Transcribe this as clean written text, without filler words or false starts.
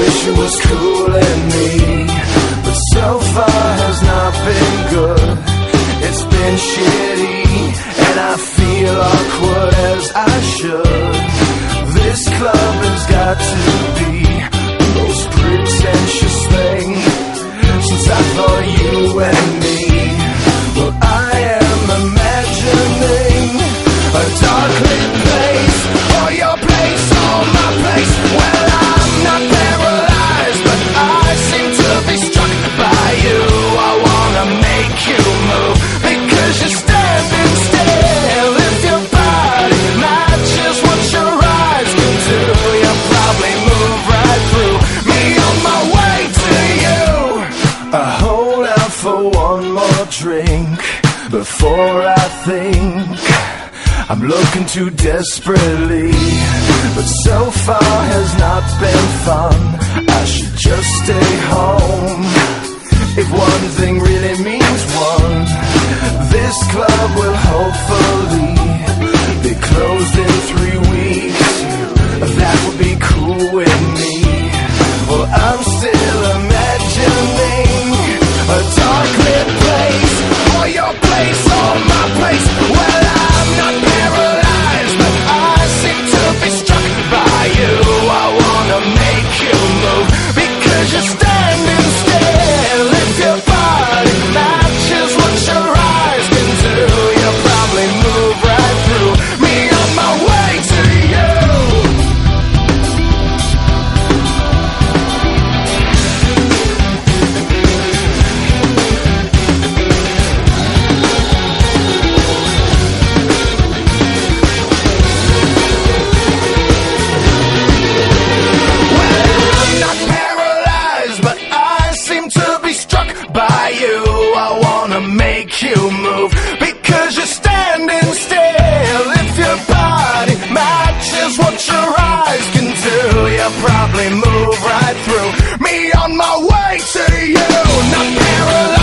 wish it was cooling me, but so far has not been good. It's been shitty, and I feel awkward as I should. This club has got to be the most pretentious thing since I thought you and me. Well, I am imagining a dark lit place, or your place, or my place. Well, I'm not paralyzed, but I seem to be struck by you. I wanna make you move, because you're standing still. If your body matches what your eyes can do, you'll probably move right through me on my way to you. I hold out for one more drink before I think I'm looking too desperately, but so far has not been fun. I should just stay home. If one thing really means one, this club will hopefully be closed in 3 weeks. That would be cool with me. Well, I'm still imagining a dark lit place, or your place, or my place. Well, I'm not paralyzed, but I seem to be struck by you. I wanna make you move, because you're standing still. If your body matches what your eyes can do, you'll probably move right through me on my way to you. Make you move, because you're standing still. If your body matches what your eyes can do, you'll probably move right through me on my way to you. Not paralyzed.